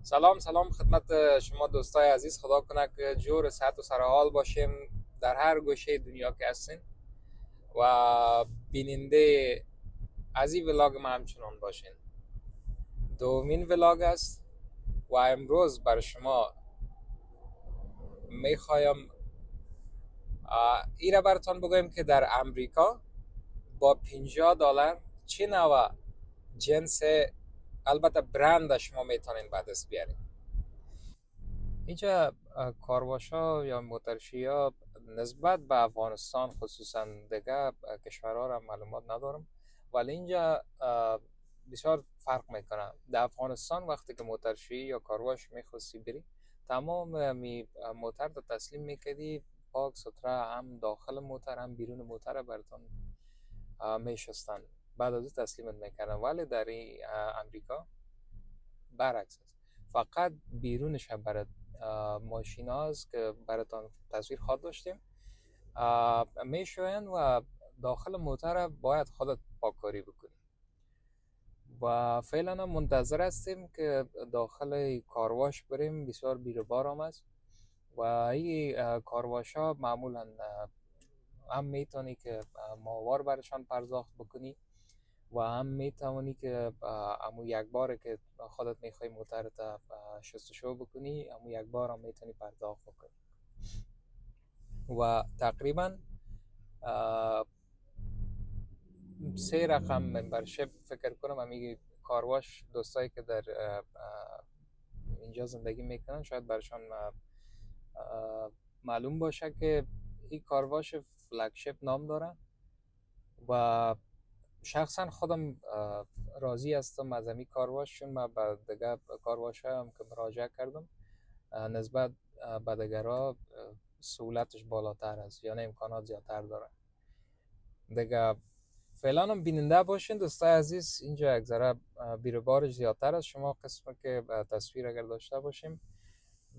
سلام خدمت شما دوستای عزیز. خدا کنه که جور صحت و سرحال باشیم در هر گوشه دنیا که هستین و بیننده از این ولاگ ما همچنان باشین. دومین ولاگ است و امروز برای شما میخوایم ایره براتان بگویم که در امریکا با $50 چه نوع جنس، البته برند، شما میتونین به دست بیارین. اینجا کارواش ها یا موترشی ها نسبت به افغانستان، خصوصا دیگه کشورها را معلومات ندارم، ولی اینجا بسیار فرق میکنه. در افغانستان وقتی که موترشی یا کارواش میخواستی بری، تمام می موتر رو تسلیم میکردی، پاک ستره، هم داخل موتر هم بیرون موتر براتون میشستن، بعد از تسلیمت میکردن. ولی در امریکا برعکس است، فقط بیرونش برات ماشین هاست که براتان تصویر خواد داشتیم میشوین و داخل موتر باید خودت پاککاری بکنی و فعلا منتظر هستیم که داخل کارواش بریم. بسیار بیروبار هم است و این کارواش ها معمولا هم میتونی که ماهوار برشان پرداخت بکنی و هم میتوانی که امو یک بار که خودت میخوای موترت شستشو بکنی، امو یک بار هم میتونی پرداخت بکنی. و تقریبا 3 رقم ممبرشپ فکر کنم امی کارواش دوستایی که در اینجا زندگی میکنن شاید برشان معلوم باشه که این کارواش فلگشپ نام داره و شخصا خودم راضی هستم از امی کارواش، چون من به دیگه کارواش هم که مراجعه کردم نسبت به دیگرها سهولتش بالاتر است، یعنی امکانات زیادتر داره دیگه. فعلا هم بیننده باشین دوستای عزیز. اینجا یک ذره بیروبارش زیادتر است. شما قسم که تصویر اگر داشته باشیم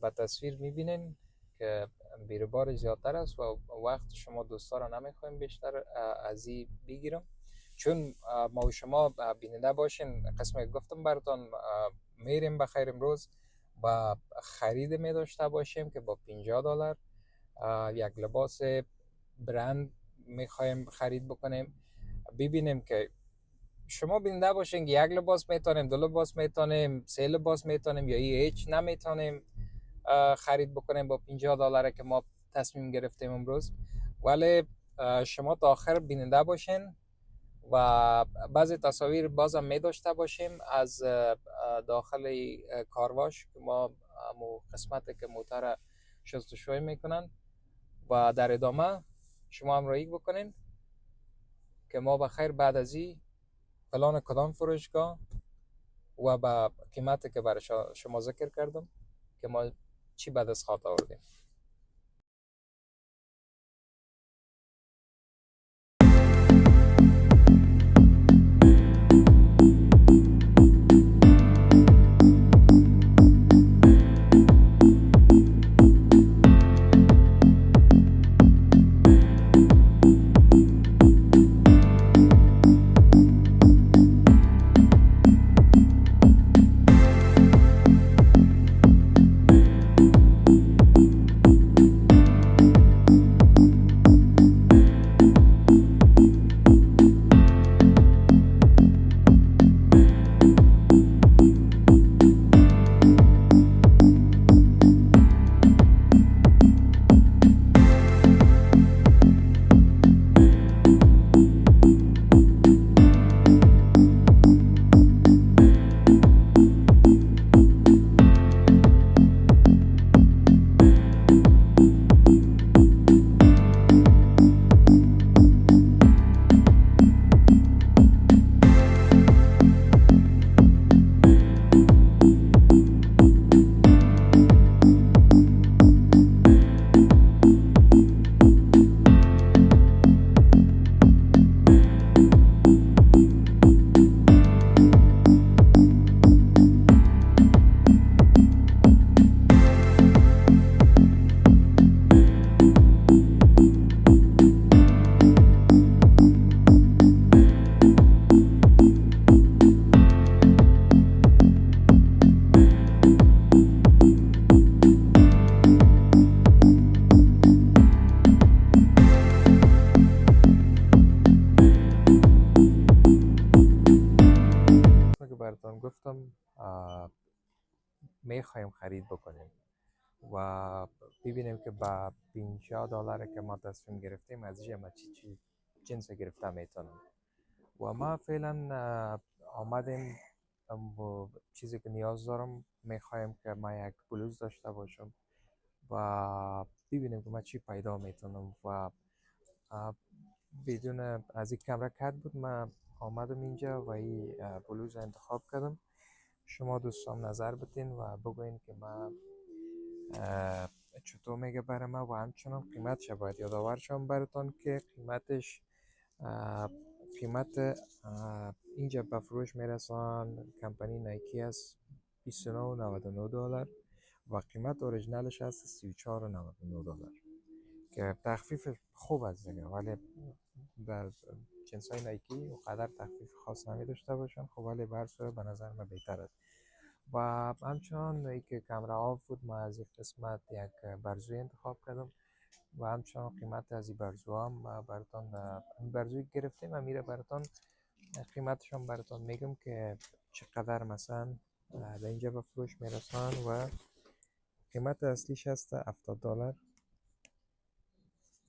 به تصویر میبینین که بیروبارش زیادتر است و وقت شما دوستا را نمیخوایم بیشتر از این بگیرم، چون ما و شما بیننده باشین. قسم گفتم براتون میریم بخیر امروز با خرید می داشته باشیم که با $50 یک لباس برند میخوایم خرید بکنیم. ببینیم که شما بیننده باشین که یک لباس میتونیم، 2 لباس میتونیم، 3 لباس میتونیم یا هیچ نمیتونیم خرید بکنیم با $50 که ما تصمیم گرفتیم امروز. ولی شما تا آخر بیننده باشین و بعضی تصاویر بازم می داشته باشیم از داخل کارواش که ما قسمتی که موتر شستشوی میکنن و در ادامه شما همراهی بکنین که ما بخیر بعد از این پلان کدام فروشگاه و با قیمتی که برای شما ذکر کردم که ما چی بعد از خاطر آوردیم. میخوایم خرید بکنیم و ببینیم که با $50 که ما تصمیم گرفتیم از ما چی جنس گرفته میتونم. و ما فعلا آمدیم چیزی که نیاز دارم، میخوایم که ما یک بلوز داشته باشم و ببینیم که ما چی پیدا میتونم. و بدون از این کمره کت بود ما آمدم اینجا و این بلوز انتخاب کردم. شما دوستان نظر بدین و بگوین که ما چطور میگه برای ما و همچنان قیمتش باید یادآور شم براتون که قیمت اینجا به فروش میرسان کمپانی نایکی است $29.99 و قیمت اوریجینالش هست $34.99 که تخفیف خوب است دیگه، ولی در جنس های نایکی اونقدر تخفیف خاص نمی داشته باشن. خب ولی به هر صورت به نظر من بهتر است. و همچنان ای که کامera آف بود، ما از این قسمت یک برزوی انتخاب کردم و همچنان قیمت از این برزو هم براتون برزوی گرفتیم و میره براتون قیمتش هم براتون میگم که چقدر مثلا در اینجا به فروش میرسن و قیمت اصلیش هست $70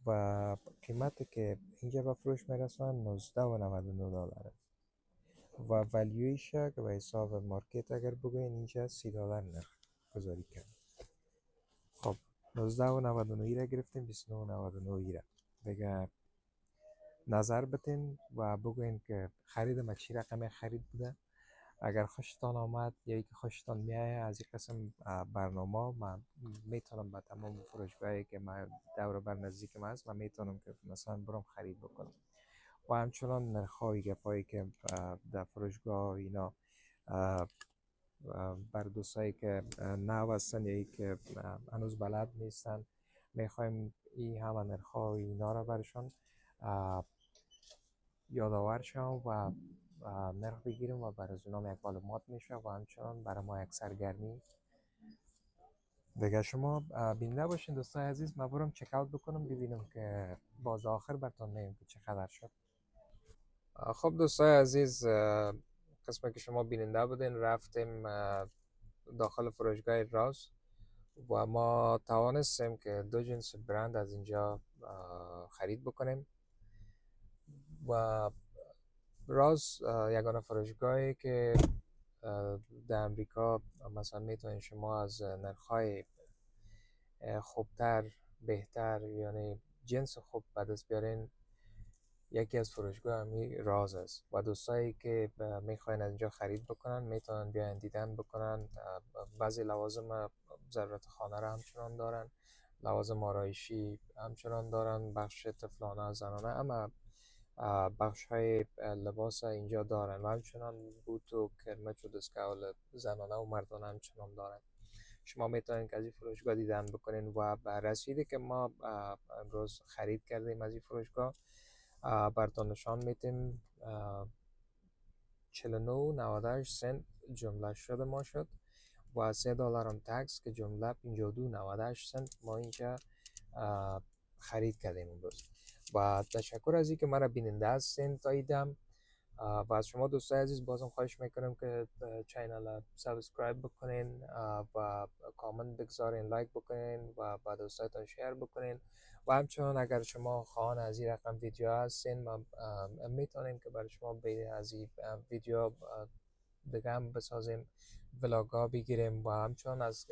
و قیمتی که اینجا به فروش میرسن $19.99 و ولیویش که به حساب مارکت اگر بگوین اینجا $30 نرخ گذاری کرد. خب 19.99 را گرفتیم، 29.99 را دیگه نظر بتین و بگوین که خرید ما چی رقم خرید بوده. اگر خوشتان آمد یا ای که خوشتان میایه از این قسم برنامه، من میتونم به تمام فروشگاهی که من دور بر نزدیک من هست من میتونم که مثلا برم خرید بکنم و همچنان نرخ‌های گپایی که در فروشگاه اینا بر دوستایی که نو هستن یا ای که هنوز بلد نیستن میخوایم این همه نرخ‌ها اینا را برشان یادآور شم و نرخ بگیریم و برای از اونا یک معلومات میشه و همچنان برای ما یک سرگرمی دیگه. شما بیننده باشین دوستای عزیز، من برم چک اوت بکنم ببینم که باز آخر براتون میگم که چقدر شد. خب دوستای عزیز، قسمی که شما بیننده بودین رفتیم داخل فروشگاه راز و ما توانستیم که دو جنس برند از اینجا خرید بکنیم. و راز یگانه فروشگاهی که در امریکا مثلا میتونید شما از نرخ‌های خوبتر بهتر یعنی جنس خوب به دست بیارین. یکی از فروشگاه همی راز است و دوستایی که میخواین از اینجا خرید بکنن میتونن بیاین دیدن بکنن. بعضی لوازم ضرورت خانه را همچنان دارن، لوازم آرایشی همچنان دارن، بخش طفلانه زنانه، اما بخش های لباس اینجا دارن و همچنان بوت و کرمچ و دستکول زنانه و مردانه همچنان دارن. شما میتونید که از این فروشگاه دیدن بکنین و به رسیدی که ما امروز خرید کردیم از این فروشگاه براتون نشان میتیم. 49.98 سنت جمله شده ما شد و $3 هم تکس که جمله 52.98 سنت ما اینجا خرید کردیم امروز. و تشکر از اینکه مرا بیننده هستین تا ایدم و از شما دوستای عزیز بازم خواهش میکنم که چینل سابسکرایب بکنین و کامنت بگذارین، لایک بکنین و با دوستایتان شیر بکنین و همچنان اگر شما خواهان از این رقم ویدیو هستین ما میتونیم که برای شما از این ویدیو دیگه هم بسازیم، ولاگ ها بگیریم و همچنان از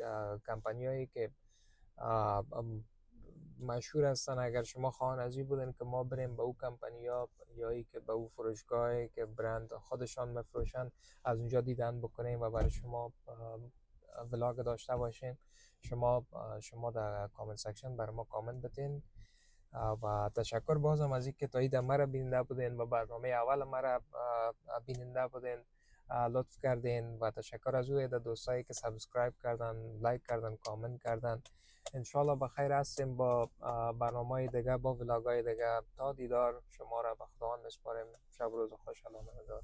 کمپانی هایی که مشهور هستن اگر شما خواهان از این بودن که ما بریم به او کمپانی ها یا ای که به او فروشگاهی که برند خودشان مفروشن از اونجا دیدن بکنیم و برای شما ولاگ داشته باشین، شما در کامنت سکشن برای ما کامنت بتین. و تشکر بازم از اینکه تا ایده مرا بیننده بودین و برنامه اول مرا بیننده بودین، لطف کردین و تشکر از اون دوستایی که سابسکرایب کردن، لایک کردن، کامنت کردن. انشالله بخیر هستیم با برنامه دیگه، با ولاگای دیگه. تا دیدار، شما را به خداوند میسپاریم. شب روز خوش، الله نگهدار.